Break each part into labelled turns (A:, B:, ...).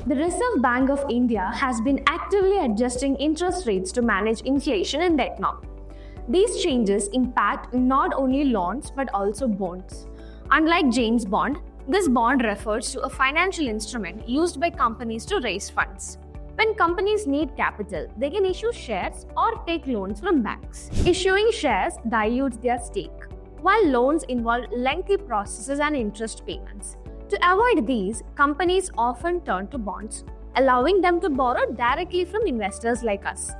A: The Reserve Bank of India has been actively adjusting interest rates to manage inflation in the economy. These changes impact not only loans but also bonds. Unlike Jane's bond, this bond refers to a financial instrument used by companies to raise funds. When companies need capital, they can issue shares or take loans from banks. Issuing shares dilutes their stake, while loans involve lengthy processes and interest payments. To avoid these, companies often turn to bonds, allowing them to borrow directly from investors like us.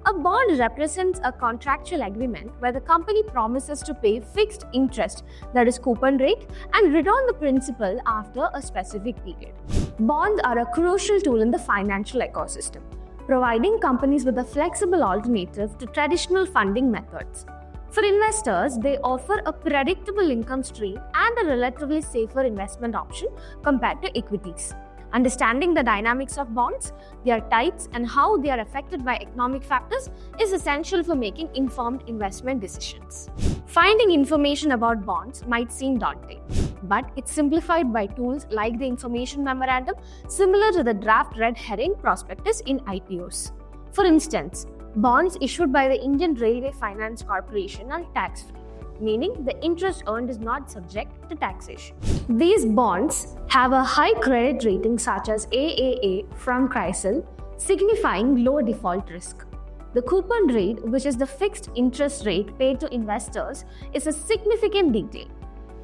A: A bond represents a contractual agreement where the company promises to pay fixed interest, that is coupon rate, and return the principal after a specific period. Bonds are a crucial tool in the financial ecosystem, providing companies with a flexible alternative to traditional funding methods. For investors, they offer a predictable income stream and a relatively safer investment option compared to equities. Understanding the dynamics of bonds, their types, and how they are affected by economic factors is essential for making informed investment decisions. Finding information about bonds might seem daunting, but it's simplified by tools like the information memorandum, similar to the draft red herring prospectus in IPOs. For instance, bonds issued by the Indian Railway Finance Corporation are tax-free, meaning the interest earned is not subject to taxation. These bonds have a high credit rating such as AAA from CRISIL, signifying low default risk. The coupon rate, which is the fixed interest rate paid to investors, is a significant detail.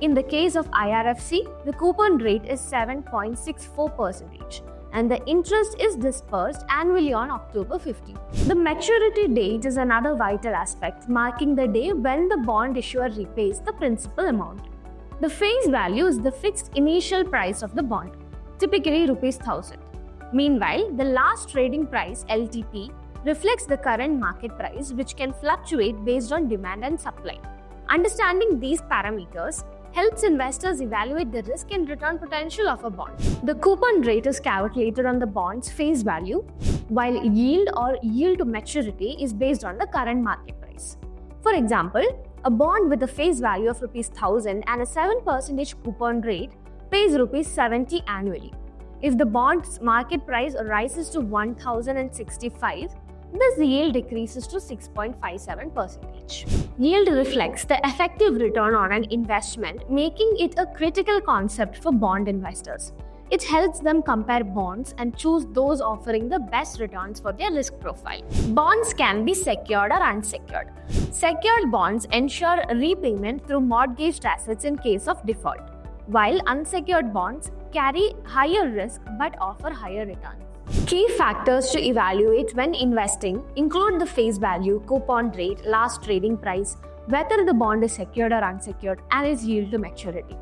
A: In the case of IRFC, the coupon rate is 7.64%. And the interest is dispersed annually on October 15. The maturity date is another vital aspect, marking the day when the bond issuer repays the principal amount. The face value is the fixed initial price of the bond, typically Rs.1000. Meanwhile, the last trading price LTP reflects the current market price, which can fluctuate based on demand and supply. Understanding these parameters helps investors evaluate the risk and return potential of a bond. The coupon rate is calculated on the bond's face value, while yield or yield to maturity is based on the current market price. For example, a bond with a face value of Rs.1000 and a 7% coupon rate pays Rs.70 annually. If the bond's market price rises to 1065, this yield decreases to 6.57%. Yield reflects the effective return on an investment, making it a critical concept for bond investors. It helps them compare bonds and choose those offering the best returns for their risk profile. Bonds can be secured or unsecured. Secured bonds ensure repayment through mortgaged assets in case of default, while unsecured bonds carry higher risk but offer higher returns. Key factors to evaluate when investing include the face value, coupon rate, last trading price, whether the bond is secured or unsecured, and its yield to maturity.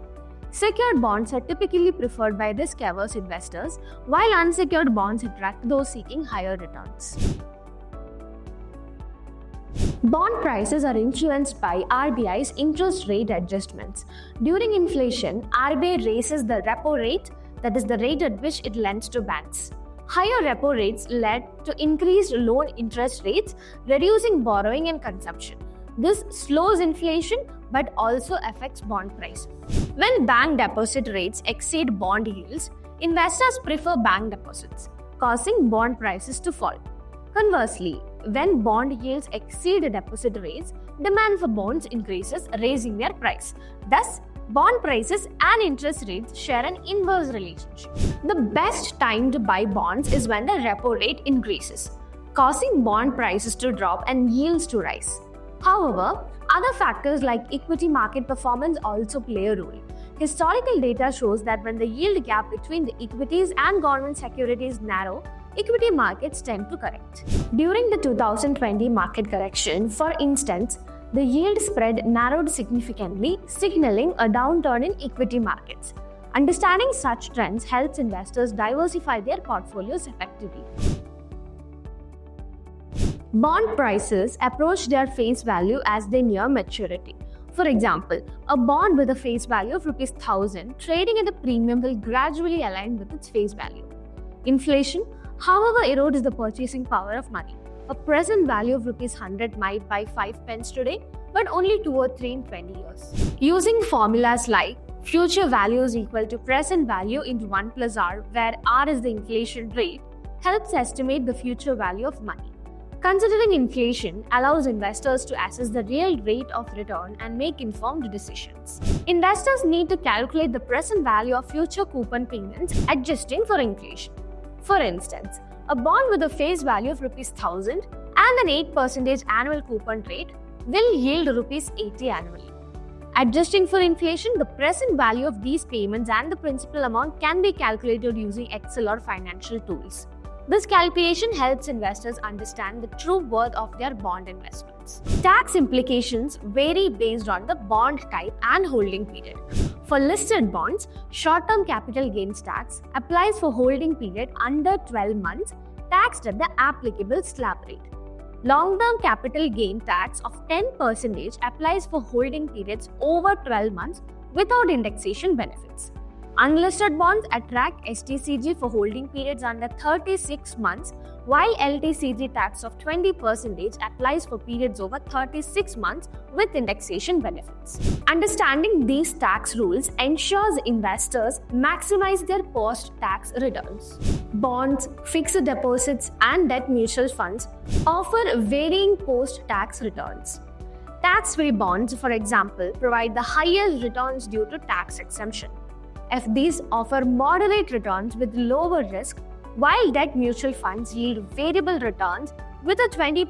A: Secured bonds are typically preferred by risk-averse investors, while unsecured bonds attract those seeking higher returns. Bond prices are influenced by RBI's interest rate adjustments. During inflation, RBI raises the repo rate, that is the rate at which it lends to banks. Higher repo rates led to increased loan interest rates, reducing borrowing and consumption. This slows inflation but also affects bond price. When bank deposit rates exceed bond yields, investors prefer bank deposits, causing bond prices to fall. Conversely, when bond yields exceed deposit rates, demand for bonds increases, raising their price. Thus, bond prices and interest rates share an inverse relationship. The best time to buy bonds is when the repo rate increases, causing bond prices to drop and yields to rise. However, other factors like equity market performance also play a role. Historical data shows that when the yield gap between the equities and government securities narrow, equity markets tend to correct. During the 2020 market correction, for instance, the yield spread narrowed significantly, signaling a downturn in equity markets. Understanding such trends helps investors diversify their portfolios effectively. Bond prices approach their face value as they near maturity. For example, a bond with a face value of Rs.1000 trading at a premium will gradually align with its face value. Inflation, however, erodes the purchasing power of money. A present value of Rs.100 might buy 5 pence today, but only 2 or 3 in 20 years. Using formulas like Future value is equal to present value into 1 plus R, where R is the inflation rate, helps estimate the future value of money. Considering inflation allows investors to assess the real rate of return and make informed decisions. Investors need to calculate the present value of future coupon payments adjusting for inflation. For instance, a bond with a face value of Rs 1,000 and an 8% annual coupon rate will yield Rs 80 annually. Adjusting for inflation, the present value of these payments and the principal amount can be calculated using Excel or financial tools. This calculation helps investors understand the true worth of their bond investments. Tax implications vary based on the bond type and holding period. For listed bonds, short-term capital gains tax applies for holding period under 12 months, taxed at the applicable slab rate. Long-term capital gain tax of 10% applies for holding periods over 12 months without indexation benefits. Unlisted bonds attract STCG for holding periods under 36 months, while LTCG tax of 20% applies for periods over 36 months with indexation benefits. Understanding these tax rules ensures investors maximize their post-tax returns. Bonds, fixed deposits, and debt mutual funds offer varying post-tax returns. Tax-free bonds, for example, provide the highest returns due to tax exemption. FDs offer moderate returns with lower risk, while debt mutual funds yield variable returns with a 20%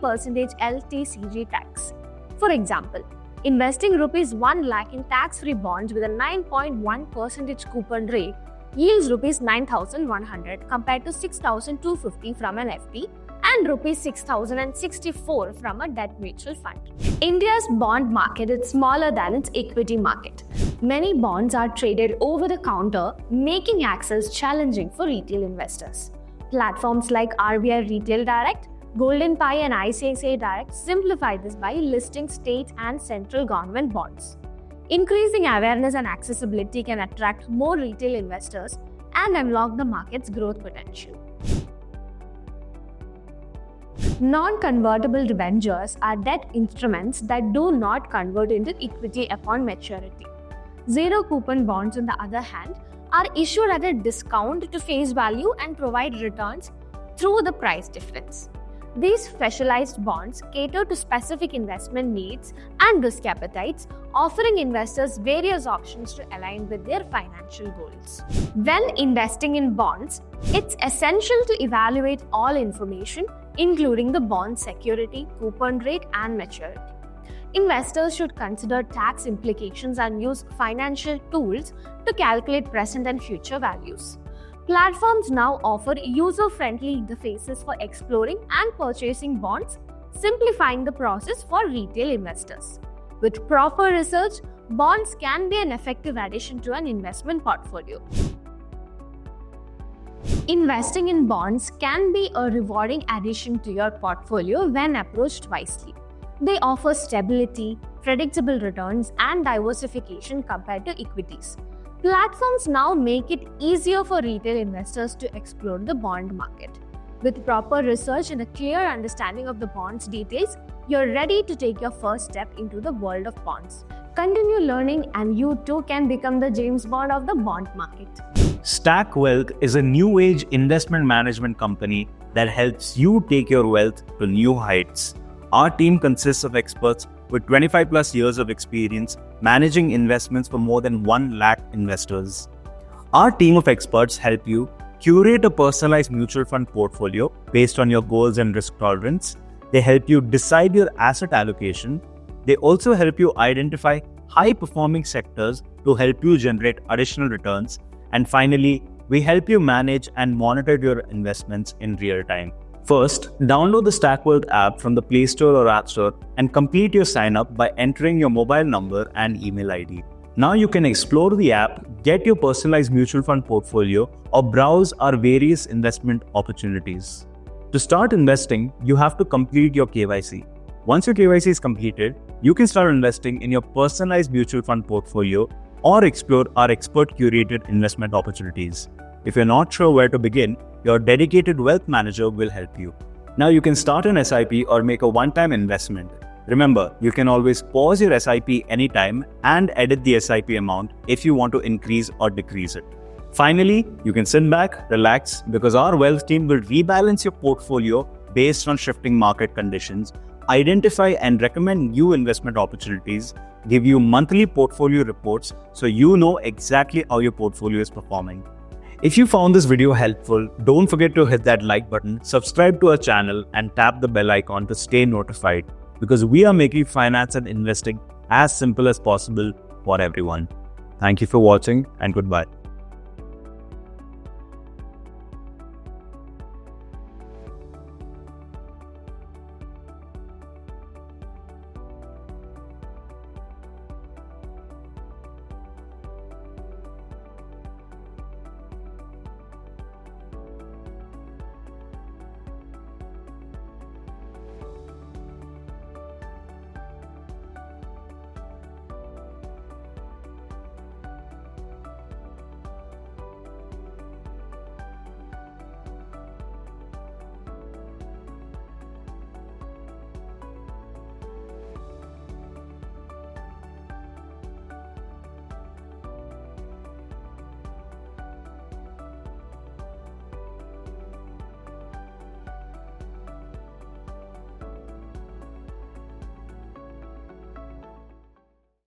A: LTCG tax. For example, investing Rs 1 lakh in tax-free bonds with a 9.1% coupon rate yields Rs 9,100 compared to 6,250 from an FD and Rs 6,064 from a debt mutual fund. India's bond market is smaller than its equity market. Many bonds are traded over the counter, making access challenging for retail investors. Platforms like RBI Retail Direct, Golden Pie, and ICICI Direct simplify this by listing state and central government bonds. Increasing awareness and accessibility can attract more retail investors and unlock the market's growth potential. Non-convertible debentures are debt instruments that do not convert into equity upon maturity. Zero coupon bonds, on the other hand, are issued at a discount to face value and provide returns through the price difference. These specialized bonds cater to specific investment needs and risk appetites, offering investors various options to align with their financial goals. When investing in bonds, it's essential to evaluate all information, including the bond security, coupon rate, and maturity. Investors should consider tax implications and use financial tools to calculate present and future values. Platforms now offer user-friendly interfaces for exploring and purchasing bonds, simplifying the process for retail investors. With proper research, bonds can be an effective addition to an investment portfolio. Investing in bonds can be a rewarding addition to your portfolio when approached wisely. They offer stability, predictable returns, and diversification compared to equities. Platforms now make it easier for retail investors to explore the bond market. With proper research and a clear understanding of the bond's details, you're ready to take your first step into the world of bonds. Continue learning and you too can become the James Bond of the bond market.
B: Stack Wealth is a new age investment management company that helps you take your wealth to new heights. Our team consists of experts with 25 plus years of experience managing investments for more than 1 lakh investors. Our team of experts help you curate a personalized mutual fund portfolio based on your goals and risk tolerance. They help you decide your asset allocation. They also help you identify high-performing sectors to help you generate additional returns. And finally, we help you manage and monitor your investments in real time. First, download the Stack Wealth app from the Play Store or App Store and complete your sign up by entering your mobile number and email ID. Now you can explore the app, get your personalized mutual fund portfolio, or browse our various investment opportunities. To start investing, you have to complete your KYC. Once your KYC is completed, you can start investing in your personalized mutual fund portfolio or explore our expert curated investment opportunities. If you're not sure where to begin, your dedicated wealth manager will help you. Now you can start an SIP or make a one-time investment. Remember, you can always pause your SIP anytime and edit the SIP amount if you want to increase or decrease it. Finally, you can sit back, relax, because our wealth team will rebalance your portfolio based on shifting market conditions, identify and recommend new investment opportunities, give you monthly portfolio reports so you know exactly how your portfolio is performing. If you found this video helpful, don't forget to hit that like button, subscribe to our channel, and tap the bell icon to stay notified, because we are making finance and investing as simple as possible for everyone. Thank you for watching, and goodbye.